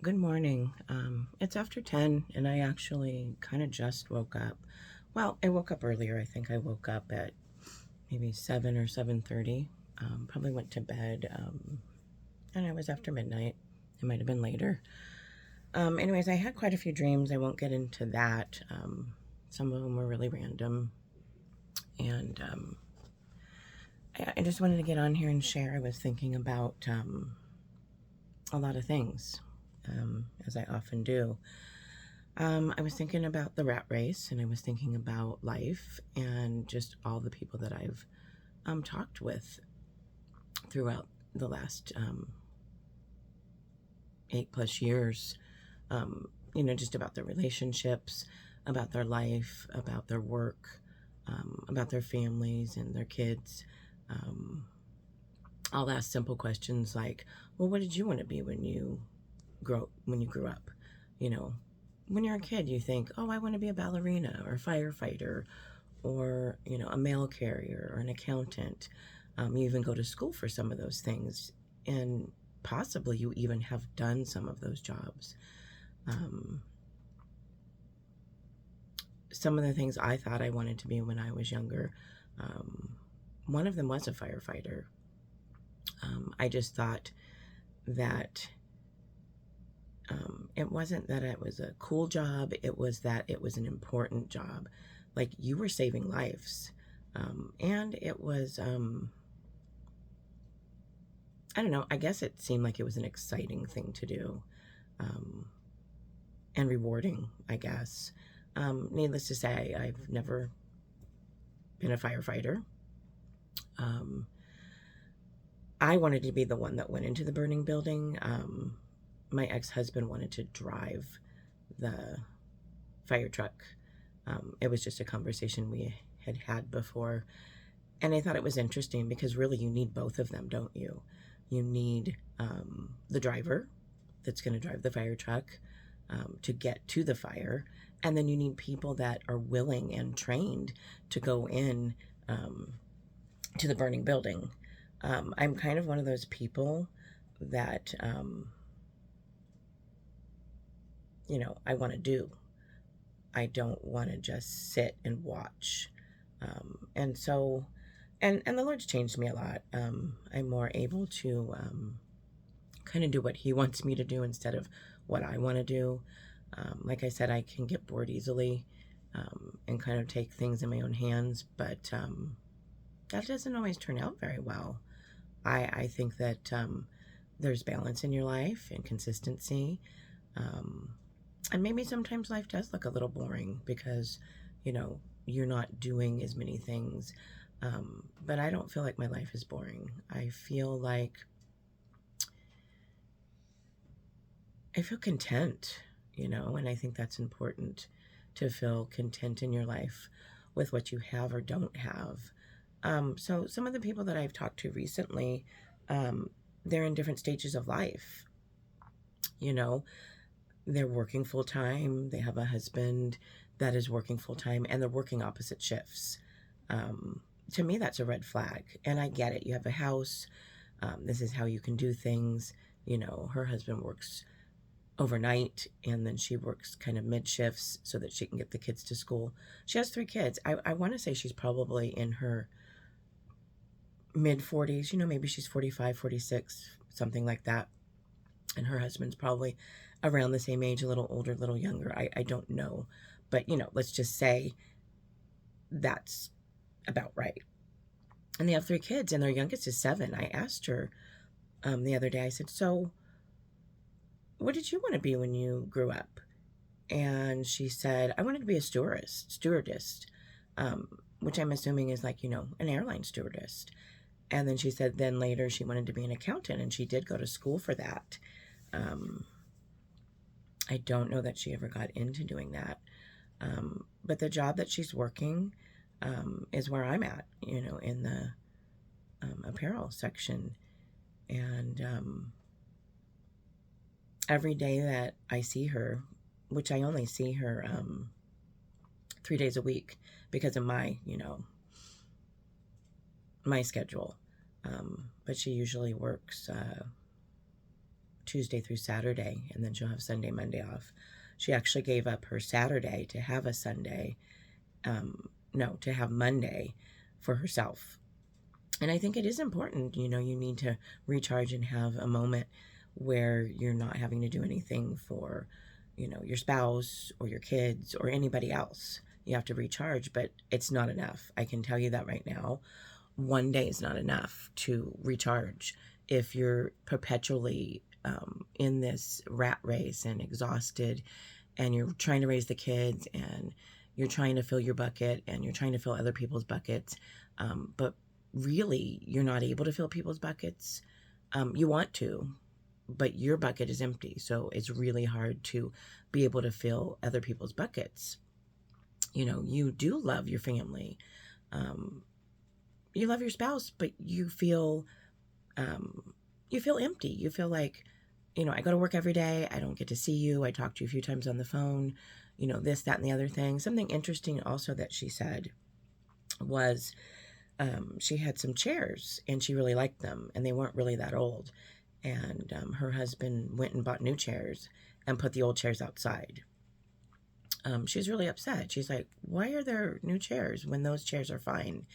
Good morning. It's after 10 and I actually kind of just woke up. Well, I woke up earlier. I think I woke up at maybe 7 or 7:30. Probably went to bed and it was after midnight. It might have been later. Anyways, I had quite a few dreams. I won't get into that. Some of them were really random and I just wanted to get on here and share. I was thinking about a lot of things, as I often do. I was thinking about the rat race and I was thinking about life and just all the people that I've talked with throughout the last 8+ years. Just about their relationships, about their life, about their work, about their families and their kids. Um, I'll ask simple questions like, well, what did you want to be when you grew up? You know, when you're a kid, you think, oh, I want to be a ballerina or a firefighter or, a mail carrier or an accountant. You even go to school for some of those things. And possibly you even have done some of those jobs. Um, some of the things I thought I wanted to be when I was younger, um, one of them was a firefighter. I just thought that it wasn't that it was a cool job, it was that it was an important job. Like you were saving lives. And it was, I don't know, I guess it seemed like it was an exciting thing to do, um, and rewarding, I guess. Needless to say, I've never been a firefighter. Um, I wanted to be the one that went into the burning building. My ex husband wanted to drive the fire truck. It was just a conversation we had had before. And I thought it was interesting because really you need both of them, don't you? You need the driver that's going to drive the fire truck to get to the fire. And then you need people that are willing and trained to go in um, to the burning building. I'm kind of one of those people that, I want to do. I don't want to just sit and watch. And so, and the Lord's changed me a lot. I'm more able to kind of do what He wants me to do instead of what I want to do. Like I said, I can get bored easily and kind of take things in my own hands, but that doesn't always turn out very well. I think that there's balance in your life and consistency. Um, and maybe sometimes life does look a little boring because, you know, you're not doing as many things. But I don't feel like my life is boring. I feel content, and I think that's important to feel content in your life with what you have or don't have. So some of the people that I've talked to recently, um, they're in different stages of life. You know, they're working full time. They have a husband that is working full time, and they're working opposite shifts. Um, to me, that's a red flag. And I get it. You have a house. This is how you can do things. Her husband works overnight and then she works kind of mid shifts so that she can get the kids to school. She has 3 kids. I want to say she's probably in her mid 40s, maybe she's 45, 46, something like that. And her husband's probably around the same age, a little older, a little younger. I don't know. But, let's just say that's about right. And they have 3 kids, and their youngest is 7. I asked her the other day, I said, so what did you want to be when you grew up? And she said, I wanted to be a stewardess, which I'm assuming is like, an airline stewardess. And then she said, then later she wanted to be an accountant, and she did go to school for that. Um, I don't know that she ever got into doing that. But the job that she's working is where I'm at, in the apparel section. And every day that I see her, which I only see her 3 days a week because of my schedule. But she usually works Tuesday through Saturday, and then she'll have Sunday, Monday off. She actually gave up her Saturday to have a Sunday, no, to have Monday for herself. And I think it is important, you need to recharge and have a moment where you're not having to do anything for, your spouse or your kids or anybody else. You have to recharge, but it's not enough. I can tell you that right now. One day is not enough to recharge if you're perpetually in this rat race and exhausted, and you're trying to raise the kids, and you're trying to fill your bucket, and you're trying to fill other people's buckets, but really you're not able to fill people's buckets. You want to, but your bucket is empty, so it's really hard to be able to fill other people's buckets. You do love your family, you love your spouse, but you feel empty. You feel like, I go to work every day, I don't get to see you, I talk to you a few times on the phone, this, that, and the other thing. Something interesting also that she said was, she had some chairs and she really liked them, and they weren't really that old. And her husband went and bought new chairs and put the old chairs outside. She's really upset. She's like, why are there new chairs when those chairs are fine?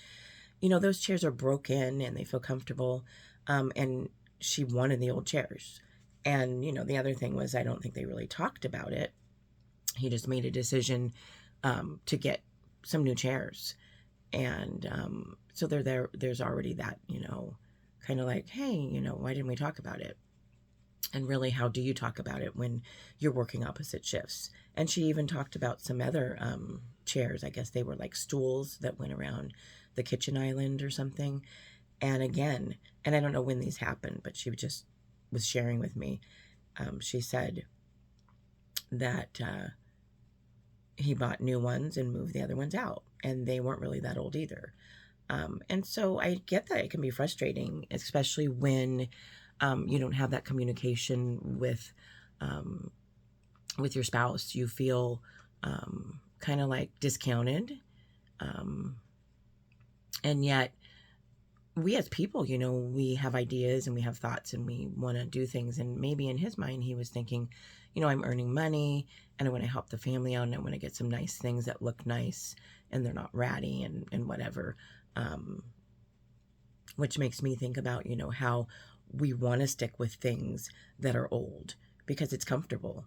Those chairs are broken and they feel comfortable. And she wanted the old chairs. And, the other thing was, I don't think they really talked about it. He just made a decision to get some new chairs. And so there's already that, kind of like, hey, why didn't we talk about it? And really, how do you talk about it when you're working opposite shifts? And she even talked about some other chairs. I guess they were like stools that went around the kitchen island or something. And again, and I don't know when these happened, but she just was sharing with me. She said that he bought new ones and moved the other ones out, and they weren't really that old either. And so I get that it can be frustrating, especially when you don't have that communication with your spouse. You feel kind of like discounted. And yet we as people, we have ideas and we have thoughts and we want to do things. And maybe in his mind, he was thinking, I'm earning money and I want to help the family out, and I want to get some nice things that look nice and they're not ratty and whatever. Which makes me think about, how we want to stick with things that are old because it's comfortable.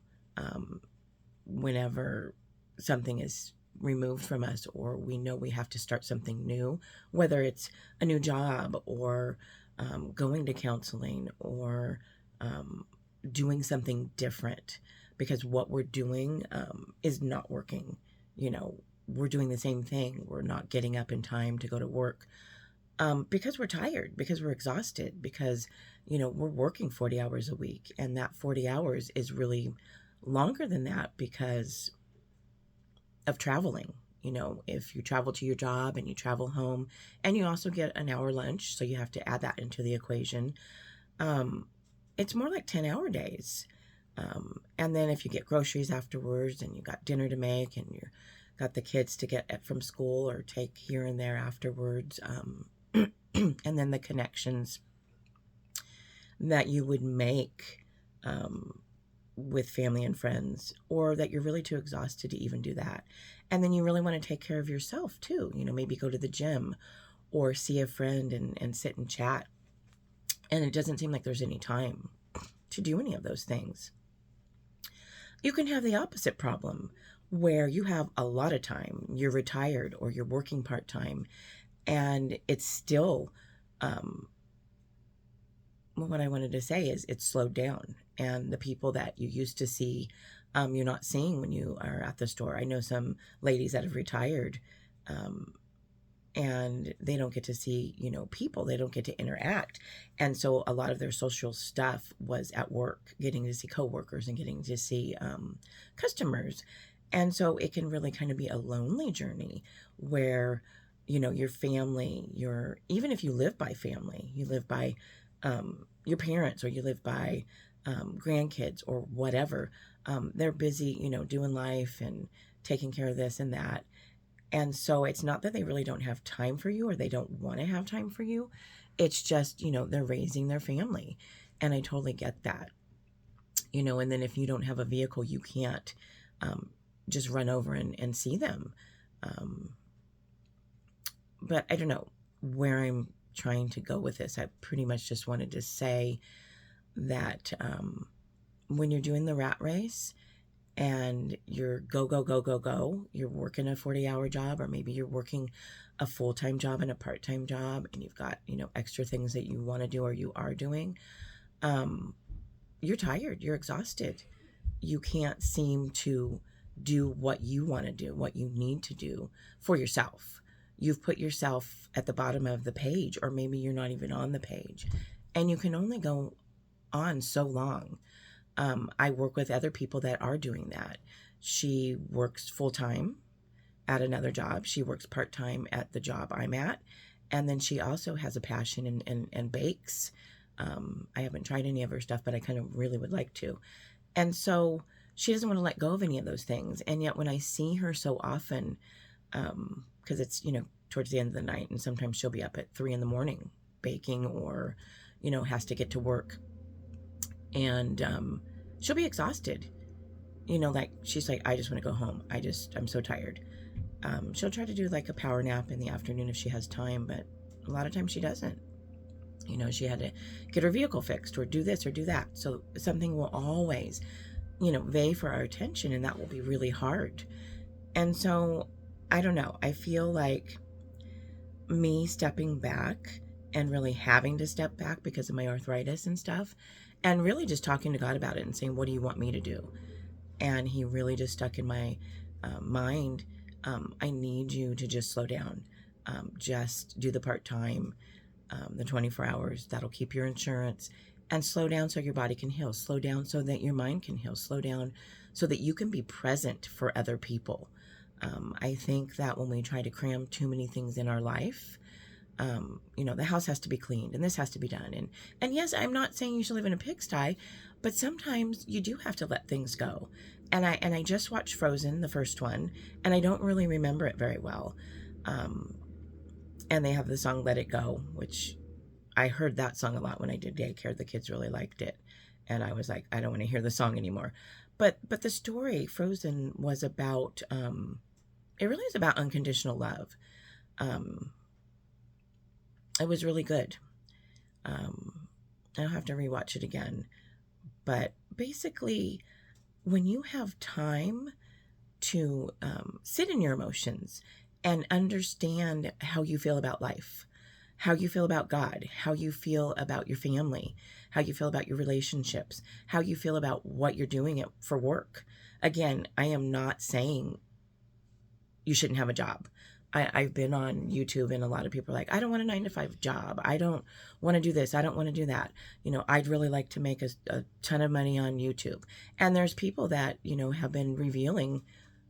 Whenever something is removed from us, or we know we have to start something new, whether it's a new job or going to counseling or doing something different, because what we're doing is not working. We're doing the same thing. We're not getting up in time to go to work because we're tired, because we're exhausted, because, we're working 40 hours a week, and that 40 hours is really longer than that because of traveling. If you travel to your job and you travel home, and you also get an hour lunch, so you have to add that into the equation, it's more like 10-hour days. And then if you get groceries afterwards, and you got dinner to make, and you got the kids to get from school or take here and there afterwards, and then the connections that you would make with family and friends, or that you're really too exhausted to even do that. And then you really want to take care of yourself too. Maybe go to the gym or see a friend and sit and chat. And it doesn't seem like there's any time to do any of those things. You can have the opposite problem where you have a lot of time, you're retired or you're working part-time, and it's still, what I wanted to say is it's slowed down, and the people that you used to see, you're not seeing when you are at the store. I know some ladies that have retired, and they don't get to see, people, they don't get to interact. And so a lot of their social stuff was at work, getting to see coworkers and getting to see customers. And so it can really kind of be a lonely journey where, your family, even if you live by family, you live by your parents, or you live by grandkids or whatever, they're busy, doing life and taking care of this and that. And so it's not that they really don't have time for you or they don't want to have time for you. It's just, they're raising their family. And I totally get that. and then if you don't have a vehicle, you can't just run over and see them. Um, but I don't know where I'm trying to go with this. I pretty much just wanted to say that when you're doing the rat race and you're go, go, go, go, go, you're working a 40-hour job, or maybe you're working a full-time job and a part-time job, and you've got, extra things that you want to do or you are doing, you're tired, you're exhausted. You can't seem to do what you want to do, what you need to do for yourself. You've put yourself at the bottom of the page, or maybe you're not even on the page, and you can only go on so long. I work with other people that are doing that. She works full-time at another job. She works part-time at the job I'm at. And then she also has a passion and bakes. I haven't tried any of her stuff, but I kind of really would like to. And so she doesn't want to let go of any of those things. And yet when I see her so often, because it's, towards the end of the night, and sometimes she'll be up at 3 in the morning baking, or, has to get to work. And she'll be exhausted. Like she's like, I just want to go home. I'm so tired. She'll try to do like a power nap in the afternoon if she has time, but a lot of times she doesn't. She had to get her vehicle fixed or do this or do that. So something will always, vie for our attention, and that will be really hard. And so I don't know. I feel like me stepping back and really having to step back because of my arthritis and stuff, and really just talking to God about it and saying, what do you want me to do? And he really just stuck in my mind, I need you to just slow down. Just do the part-time, the 24 hours. That'll keep your insurance. And slow down so your body can heal. Slow down so that your mind can heal. Slow down so that you can be present for other people. I think that when we try to cram too many things in our life, the house has to be cleaned and this has to be done. And yes, I'm not saying you should live in a pigsty, but sometimes you do have to let things go. And I just watched Frozen, the first one, and I don't really remember it very well. And they have the song Let It Go, which I heard that song a lot when I did daycare. The kids really liked it. And I was like, I don't want to hear the song anymore. But the story, Frozen, was about, it really is about unconditional love. It was really good. I'll have to rewatch it again. But basically, when you have time to sit in your emotions and understand how you feel about life, how you feel about God, how you feel about your family, how you feel about your relationships, how you feel about what you're doing for work. Again, I am not saying you shouldn't have a job. I've been on YouTube and a lot of people are like, I don't want a 9-to-5 job. I don't want to do this. I don't want to do that. I'd really like to make a ton of money on YouTube. And there's people that, have been revealing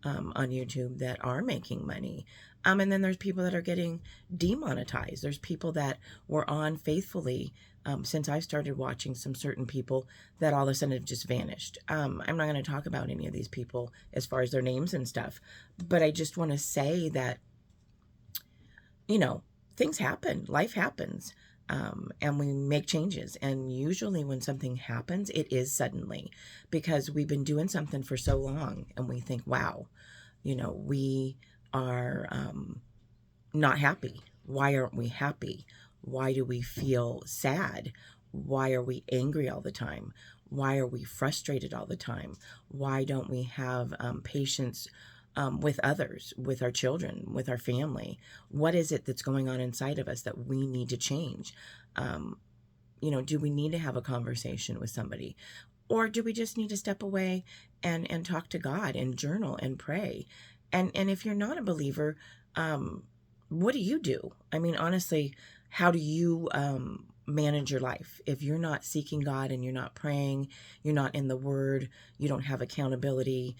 on YouTube that are making money. And then there's people that are getting demonetized. There's people that were on faithfully since I started watching some certain people that all of a sudden have just vanished. I'm not going to talk about any of these people as far as their names and stuff, but I just want to say that, things happen, life happens, and we make changes. And usually when something happens, it is suddenly, because we've been doing something for so long and we think, wow, we are not happy. Why aren't we happy? Why do we feel sad? Why are we angry all the time? Why are we frustrated all the time? Why don't we have patience with others, with our children, with our family? What is it that's going on inside of us that we need to change? Do we need to have a conversation with somebody? Or do we just need to step away and talk to God and journal and pray? And if you're not a believer, what do you do? I mean, honestly, how do you manage your life? If you're not seeking God and you're not praying, you're not in the Word, you don't have accountability,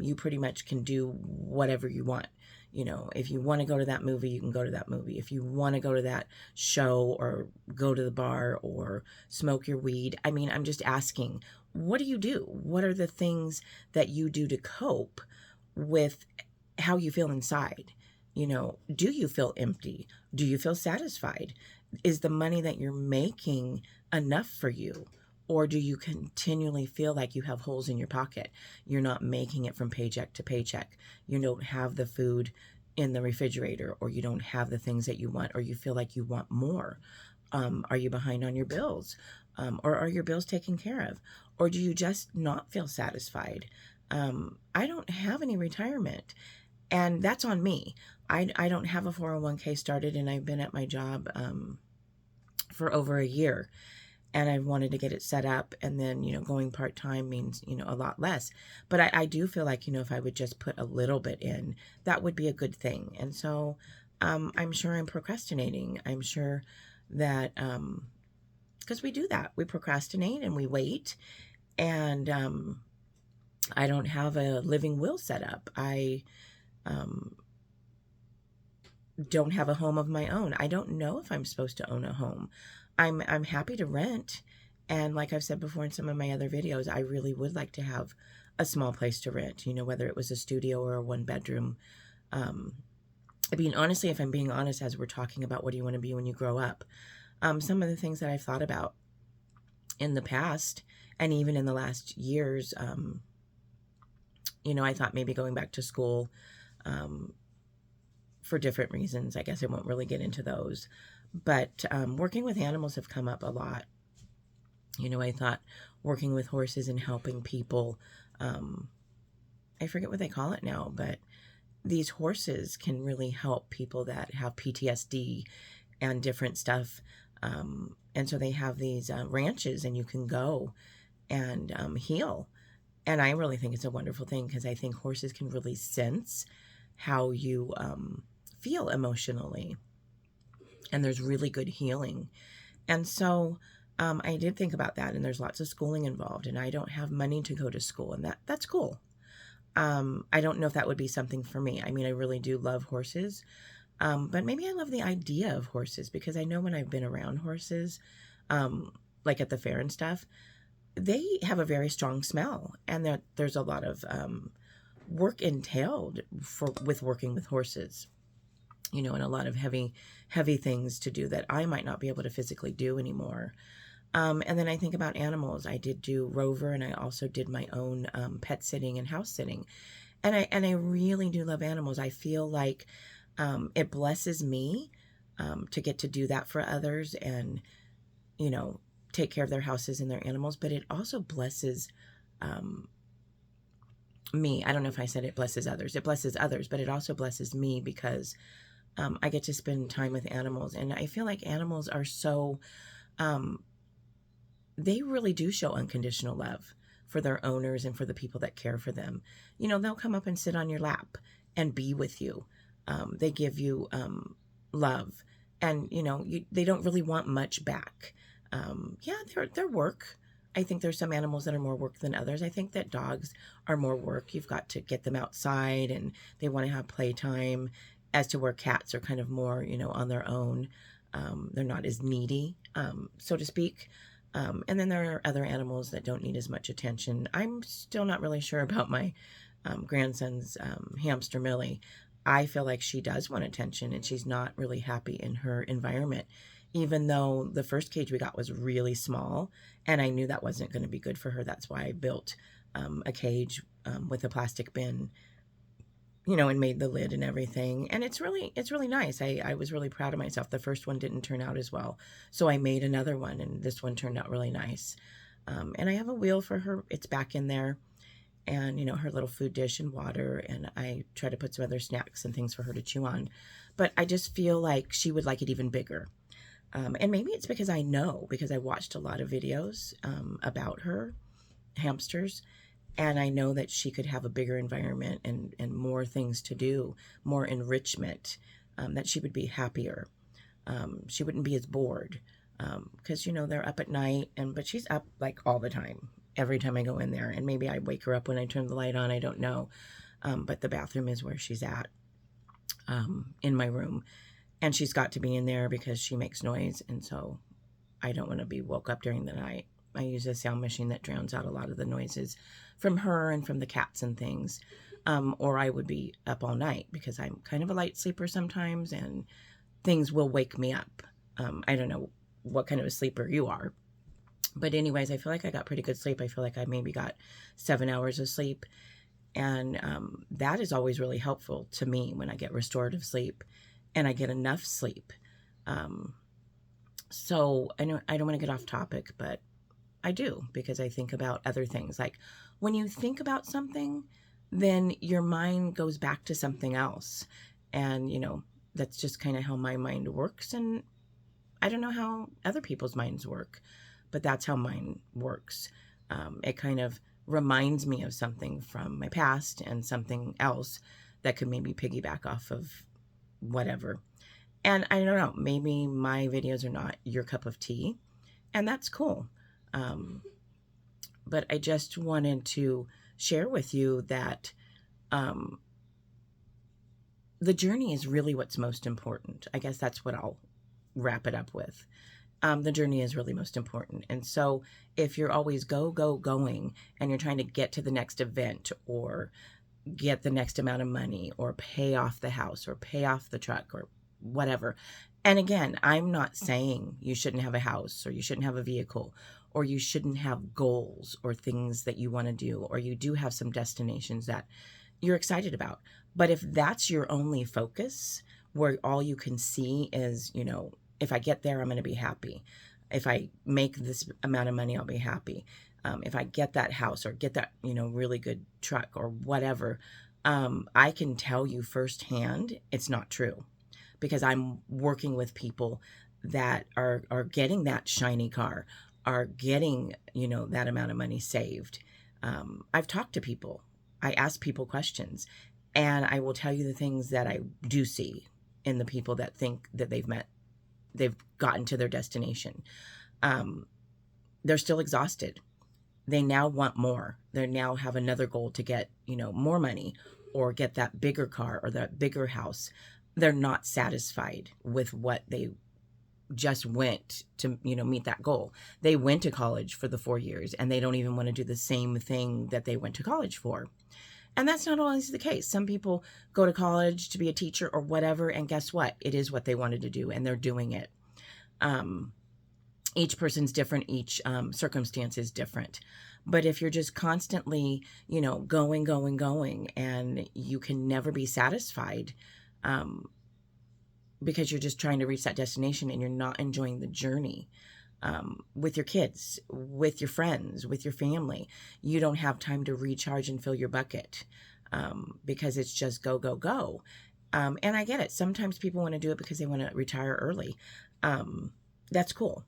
you pretty much can do whatever you want. If you want to go to that movie, you can go to that movie. If you want to go to that show or go to the bar or smoke your weed, I mean, I'm just asking, what do you do? What are the things that you do to cope with how you feel inside? Do you feel empty? Do you feel satisfied? Is the money that you're making enough for you? Or do you continually feel like you have holes in your pocket? You're not making it from paycheck to paycheck. You don't have the food in the refrigerator, or you don't have the things that you want, or you feel like you want more. Are you behind on your bills? Or are your bills taken care of? Or do you just not feel satisfied? I don't have any retirement, and that's on me. I don't have a 401k started, and I've been at my job for over a year, and I wanted to get it set up. And then, going part-time means, a lot less. But I do feel like, if I would just put a little bit in, that would be a good thing. And so I'm sure I'm procrastinating. I'm sure that, because we do that, we procrastinate and we wait. And I don't have a living will set up. I don't have a home of my own. I don't know if I'm supposed to own a home. I'm happy to rent. And like I've said before in some of my other videos, I really would like to have a small place to rent, whether it was a studio or a 1-bedroom. Honestly, if I'm being honest, as we're talking about what do you want to be when you grow up, some of the things that I've thought about in the past and even in the last years, I thought maybe going back to school, for different reasons. I guess I won't really get into those. But working with animals have come up a lot. I thought working with horses and helping people, I forget what they call it now, but these horses can really help people that have PTSD and different stuff. And so they have these ranches, and you can go and heal. And I really think it's a wonderful thing, because I think horses can really sense how you feel emotionally. And there's really good healing. And so I did think about that, and there's lots of schooling involved, and I don't have money to go to school, and that's cool. I don't know if that would be something for me. I mean, I really do love horses, but maybe I love the idea of horses, because I know when I've been around horses, like at the fair and stuff, they have a very strong smell, and there's a lot of work entailed with working with horses. And a lot of heavy things to do that I might not be able to physically do anymore. And then I think about animals. I did do Rover, and I also did my own pet sitting and house sitting. And I really do love animals. I feel like it blesses me to get to do that for others, and, take care of their houses and their animals. But it also blesses me. I don't know if I said it blesses others. It blesses others, but it also blesses me, because I get to spend time with animals. And I feel like animals are so, they really do show unconditional love for their owners and for the people that care for them. They'll come up and sit on your lap and be with you. They give you love, and, they don't really want much back. Yeah, they're work. I think there's some animals that are more work than others. I think that dogs are more work. You've got to get them outside, and they want to have playtime, as to where cats are kind of more, on their own. They're not as needy, so to speak. And then there are other animals that don't need as much attention. I'm still not really sure about my grandson's hamster, Millie. I feel like she does want attention, and she's not really happy in her environment, even though the first cage we got was really small, and I knew that wasn't going to be good for her. That's why I built a cage with a plastic bin, and made the lid and everything. And it's really nice. I was really proud of myself. The first one didn't turn out as well, so I made another one, and this one turned out really nice. And I have a wheel for her. It's back in there, and, her little food dish and water, and I try to put some other snacks and things for her to chew on. But I just feel like she would like it even bigger. And maybe it's because I watched a lot of videos about her hamsters, and I know that she could have a bigger environment and more things to do, more enrichment, that she would be happier. She wouldn't be as bored, because, they're up at night, but she's up like all the time, every time I go in there. And maybe I wake her up when I turn the light on, I don't know. But the bathroom is where she's at, in my room. And she's got to be in there because she makes noise, and so I don't want to be woke up during the night. I use a sound machine that drowns out a lot of the noises from her and from the cats and things. Or I would be up all night, because I'm kind of a light sleeper sometimes, and things will wake me up. I don't know what kind of a sleeper you are, But anyways, I feel like I got pretty good sleep. I feel like I maybe got 7 hours of sleep. And that is always really helpful to me when I get restorative sleep and I get enough sleep. Um, so I know I don't want to get off topic, but I do, because I think about other things. Like when you think about something, then your mind goes back to something else. And, that's just kind of how my mind works. And I don't know how other people's minds work, but that's how mine works. It kind of reminds me of something from my past and something else that could maybe piggyback off of whatever. And I don't know, maybe my videos are not your cup of tea, and that's cool. But I just wanted to share with you that the journey is really what's most important. I guess that's what I'll wrap it up with. The journey is really most important. And so if you're always going, and you're trying to get to the next event or get the next amount of money or pay off the house or pay off the truck or whatever. And again, I'm not saying you shouldn't have a house or you shouldn't have a vehicle or you shouldn't have goals or things that you want to do, or you do have some destinations that you're excited about. But if that's your only focus, where all you can see is, if I get there, I'm going to be happy. If I make this amount of money, I'll be happy. If I get that house or get that, really good truck or whatever, I can tell you firsthand, it's not true, because I'm working with people that are getting that shiny car, are getting, that amount of money saved. I've talked to people. I ask people questions, and I will tell you the things that I do see in the people that think that they've gotten to their destination. They're still exhausted. They now want more. They now have another goal to get, more money or get that bigger car or that bigger house. They're not satisfied with what they just went to, meet that goal. They went to college for the 4 years and they don't even want to do the same thing that they went to college for. And that's not always the case. Some people go to college to be a teacher or whatever, and guess what? It is what they wanted to do, and they're doing it. Each person's different. Each circumstance is different. But if you're just constantly, going, and you can never be satisfied because you're just trying to reach that destination and you're not enjoying the journey, with your kids, with your friends, with your family, you don't have time to recharge and fill your bucket because it's just go. And I get it. Sometimes people want to do it because they want to retire early. That's cool.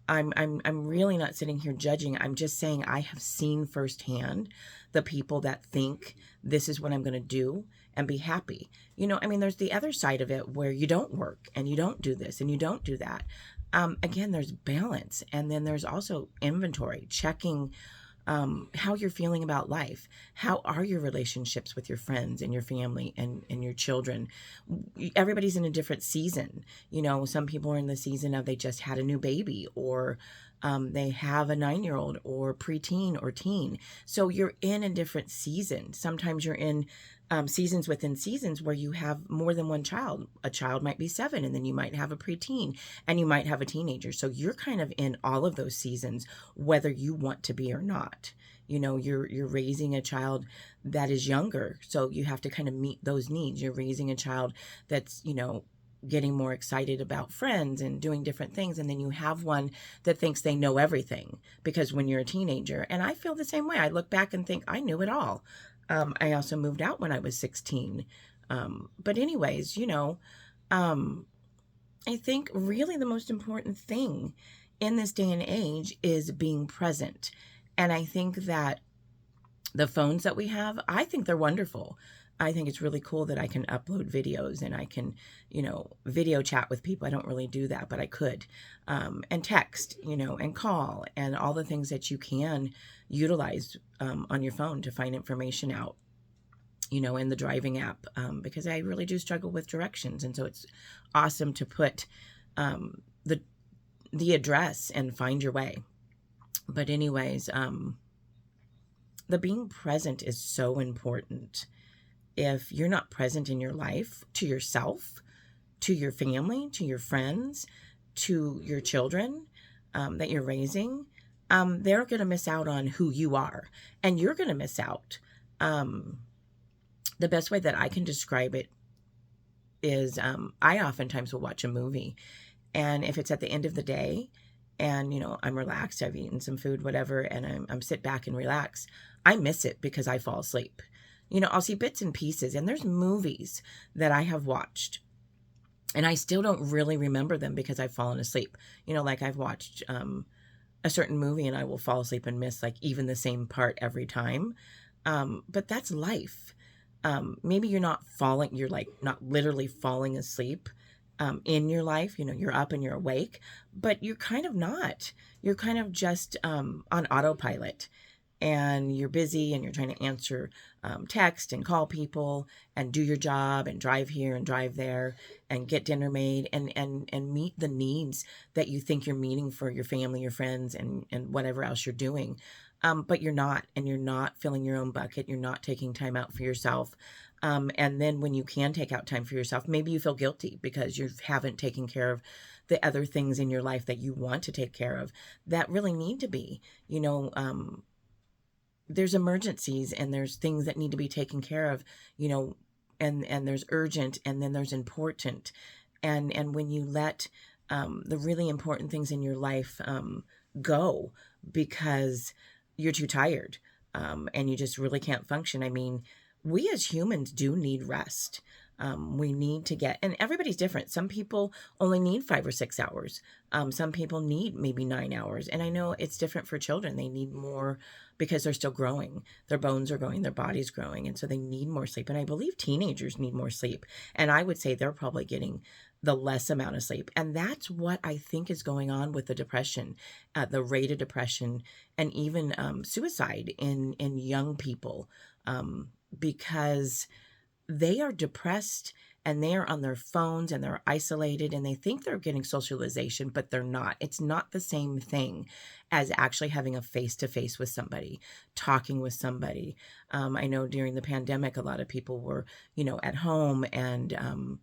I'm really not sitting here judging. I'm just saying I have seen firsthand the people that think this is what I'm going to do and be happy. There's the other side of it where you don't work and you don't do this and you don't do that. Again, there's balance. And then there's also inventory, checking how you're feeling about life. How are your relationships with your friends and your family and your children? Everybody's in a different season. Some people are in the season of they just had a new baby, or they have a 9-year-old or preteen or teen. So you're in a different season. Sometimes you're in seasons within seasons where you have more than one child. A child might be 7, and then you might have a preteen, and you might have a teenager. So you're kind of in all of those seasons, whether you want to be or not. You're raising a child that is younger, so you have to kind of meet those needs. You're raising a child that's, getting more excited about friends and doing different things. And then you have one that thinks they know everything, because when you're a teenager, and I feel the same way, I look back and think I knew it all. I also moved out when I was 16. But anyways, I think really the most important thing in this day and age is being present. And I think that the phones that we have, I think they're wonderful. I think it's really cool that I can upload videos and I can, video chat with people. I don't really do that, but I could, and text, and call, and all the things that you can utilize on your phone to find information out, in the driving app, because I really do struggle with directions. And so it's awesome to put the address and find your way. But anyways, the being present is so important. If you're not present in your life, to yourself, to your family, to your friends, to your children that you're raising, they're going to miss out on who you are, and you're going to miss out. Um, the best way that I can describe it is I oftentimes will watch a movie, and if it's at the end of the day and, I'm relaxed, I've eaten some food, whatever, and I'm sit back and relax, I miss it because I fall asleep. I'll see bits and pieces, and there's movies that I have watched and I still don't really remember them because I've fallen asleep. Like I've watched a certain movie and I will fall asleep and miss like even the same part every time. But that's life. Maybe you're like not literally falling asleep in your life. You're up and you're awake, but you're kind of not. You're kind of just on autopilot, and you're busy and you're trying to answer text and call people and do your job and drive here and drive there and get dinner made and meet the needs that you think you're meeting for your family, your friends, and whatever else you're doing. But you're not, and you're not filling your own bucket. You're not taking time out for yourself. And then when you can take out time for yourself, maybe you feel guilty because you haven't taken care of the other things in your life that you want to take care of that really need to be, there's emergencies and there's things that need to be taken care of, and there's urgent and then there's important. And when you let the really important things in your life go because you're too tired, and you just really can't function. I mean, we as humans do need rest. We need to and everybody's different. Some people only need 5 or 6 hours. Some people need maybe 9 hours. And I know it's different for children. They need more because they're still growing. Their bones are growing, their body's growing. And so they need more sleep. And I believe teenagers need more sleep. And I would say they're probably getting the less amount of sleep. And that's what I think is going on with the depression, the rate of depression, and even suicide in young people, because they are depressed and they are on their phones and they're isolated and they think they're getting socialization, but they're not. It's not the same thing as actually having a face-to-face with somebody, talking with somebody. I know during the pandemic, a lot of people were, at home, and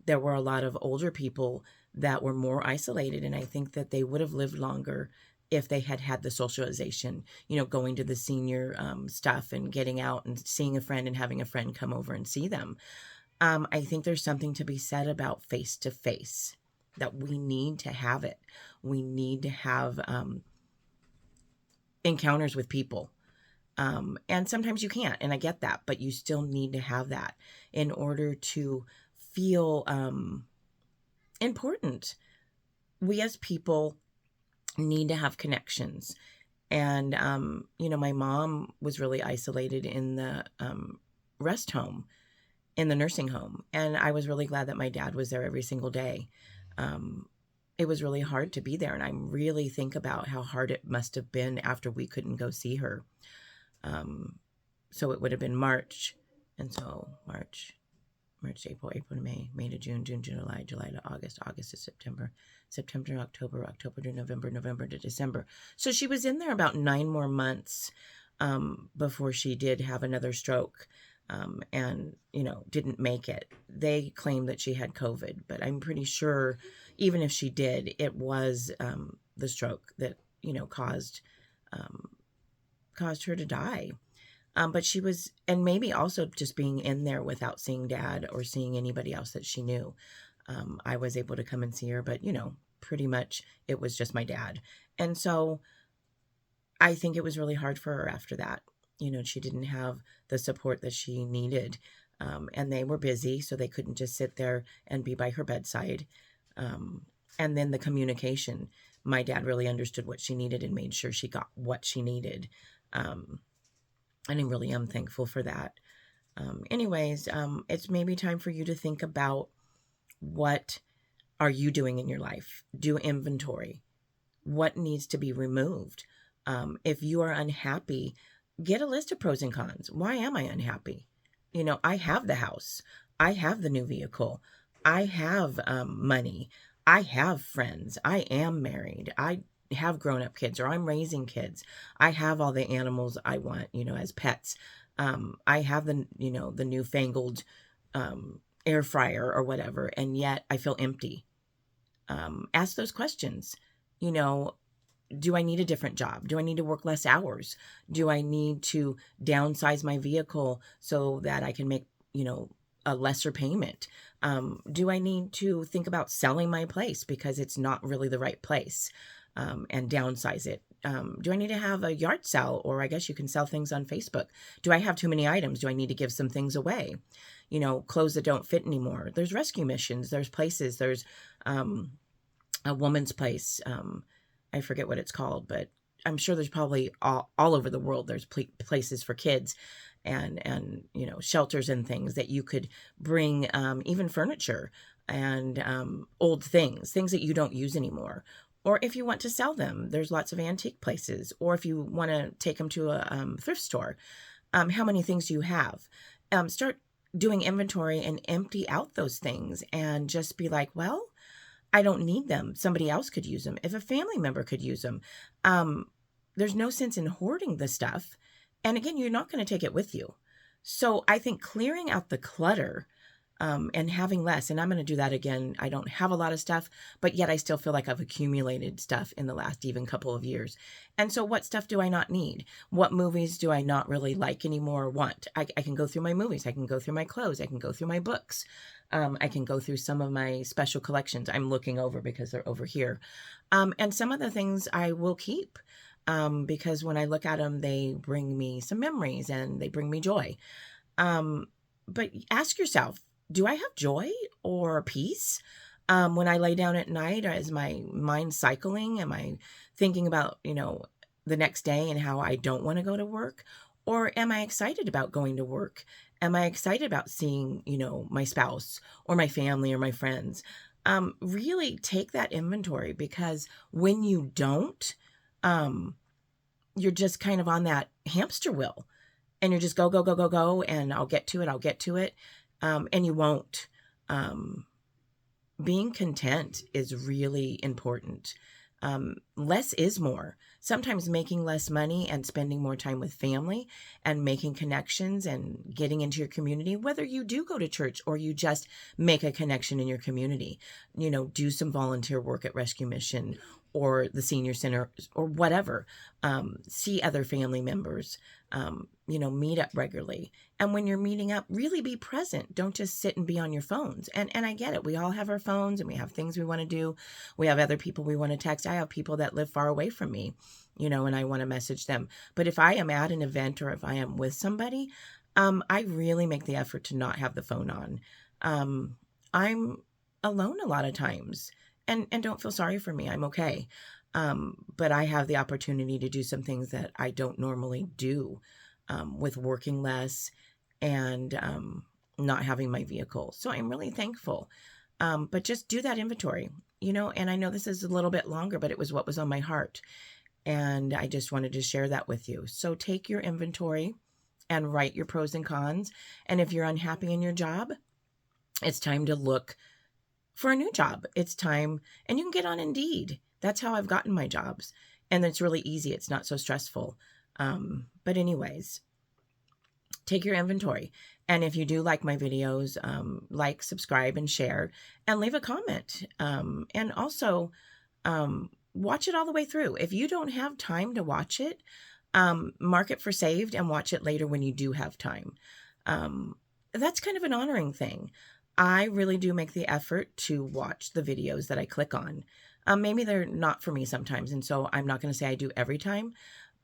there were a lot of older people that were more isolated. And I think that they would have lived longer if they had had the socialization, going to the senior stuff and getting out and seeing a friend and having a friend come over and see them. I think there's something to be said about face to face, that we need to have it. We need to have encounters with people. And sometimes you can't, and I get that, but you still need to have that in order to feel important. We as people need to have connections. And, my mom was really isolated in the rest home, in the nursing home. And I was really glad that my dad was there every single day. It was really hard to be there. And I really think about how hard it must have been after we couldn't go see her. So it would have been March. And so March to April, April to May, May to June, June to July, July to August, August to September, September to October, October to November, November to December. So she was in there about 9 more months before she did have another stroke, and, didn't make it. They claimed that she had COVID, but I'm pretty sure even if she did, it was the stroke that, caused her to die. But she was, and maybe also just being in there without seeing Dad or seeing anybody else that she knew. I was able to come and see her, but, pretty much it was just my dad. And so I think it was really hard for her after that. She didn't have the support that she needed. And they were busy, so they couldn't just sit there and be by her bedside. And then the communication, my dad really understood what she needed and made sure she got what she needed. And I really am thankful for that. Anyways, it's maybe time for you to think about, what are you doing in your life? Do inventory. What needs to be removed? If you are unhappy, get a list of pros and cons. Why am I unhappy? I have the house. I have the new vehicle. I have money. I have friends. I am married. I have grown-up kids, or I'm raising kids. I have all the animals I want, as pets. I have the newfangled air fryer or whatever, and yet I feel empty. Ask those questions. do I need a different job? Do I need to work less hours? Do I need to downsize my vehicle so that I can make, a lesser payment? Do I need to think about selling my place because it's not really the right place, and downsize it? Do I need to have a yard sale, or I guess you can sell things on Facebook? Do I have too many items? Do I need to give some things away? Clothes that don't fit anymore. There's rescue missions. There's places. There's a woman's place. I forget what it's called, but I'm sure there's probably all over the world. There's places for kids and shelters and things that you could bring, even furniture and old things that you don't use anymore. Or if you want to sell them, there's lots of antique places. Or if you want to take them to a thrift store, how many things do you have? Start doing inventory and empty out those things and just be like, well, I don't need them. Somebody else could use them. If a family member could use them, there's no sense in hoarding the stuff. And again, you're not going to take it with you. So I think clearing out the clutter, and having less, and I'm going to do that again. I don't have a lot of stuff, but yet I still feel like I've accumulated stuff in the last even couple of years. And so what stuff do I not need? What movies do I not really like anymore or want? I can go through my movies. I can go through my clothes. I can go through my books. I can go through some of my special collections. I'm looking over because they're over here. And some of the things I will keep, because when I look at them, they bring me some memories and they bring me joy. But ask yourself, do I have joy or peace? When I lay down at night, is my mind cycling? Am I thinking about, the next day and how I don't want to go to work? Or am I excited about going to work? Am I excited about seeing, my spouse or my family or my friends? Really take that inventory, because when you don't, you're just kind of on that hamster wheel and you're just go, go, go, go, go. And I'll get to it. And you won't. Being content is really important. Less is more. Sometimes making less money and spending more time with family and making connections and getting into your community, whether you do go to church or you just make a connection in your community, do some volunteer work at Rescue Mission or the senior center or whatever, see other family members, meet up regularly. And when you're meeting up, really be present. Don't just sit and be on your phones. And I get it. We all have our phones and we have things we want to do. We have other people we want to text. I have people that live far away from me, and I want to message them. But if I am at an event or if I am with somebody, I really make the effort to not have the phone on. I'm alone a lot of times, and don't feel sorry for me. I'm okay. But I have the opportunity to do some things that I don't normally do, with working less and not having my vehicle. So I'm really thankful. But just do that inventory, and I know this is a little bit longer, but it was what was on my heart. And I just wanted to share that with you. So take your inventory and write your pros and cons. And if you're unhappy in your job, it's time to look for a new job. It's time, and you can get on Indeed. That's how I've gotten my jobs. And it's really easy. It's not so stressful. But anyways, take your inventory. And if you do like my videos, like, subscribe, and share, and leave a comment. And also, watch it all the way through. If you don't have time to watch it, mark it for saved and watch it later when you do have time. That's kind of an honoring thing. I really do make the effort to watch the videos that I click on. Maybe they're not for me sometimes, and so I'm not going to say I do every time,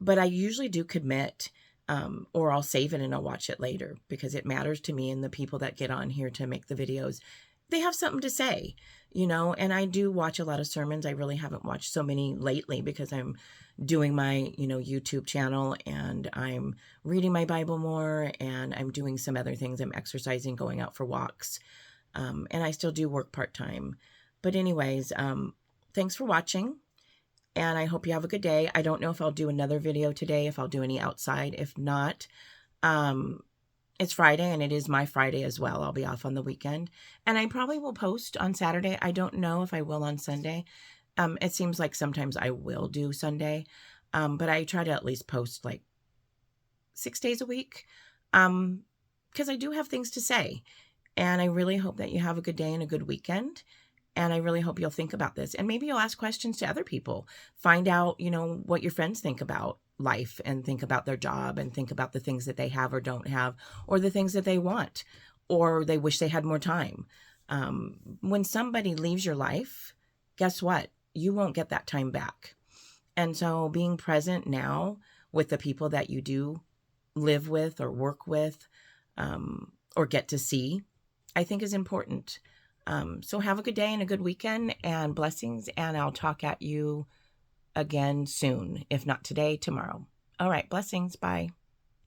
but I usually do commit, or I'll save it and I'll watch it later, because it matters to me and the people that get on here to make the videos. They have something to say, and I do watch a lot of sermons. I really haven't watched so many lately because I'm doing my, YouTube channel, and I'm reading my Bible more, and I'm doing some other things. I'm exercising, going out for walks, and I still do work part-time. But anyways, thanks for watching, and I hope you have a good day. I don't know if I'll do another video today, if I'll do any outside. If not, it's Friday, and it is my Friday as well. I'll be off on the weekend, and I probably will post on Saturday. I don't know if I will on Sunday. It seems like sometimes I will do Sunday, but I try to at least post like 6 days a week, because I do have things to say, and I really hope that you have a good day and a good weekend. And I really hope you'll think about this. And maybe you'll ask questions to other people. Find out, what your friends think about life and think about their job and think about the things that they have or don't have, or the things that they want, or they wish they had more time. When somebody leaves your life, guess what? You won't get that time back. And so being present now with the people that you do live with or work with, or get to see, I think is important. So have a good day and a good weekend, and blessings. And I'll talk at you again soon. If not today, tomorrow. All right. Blessings. Bye.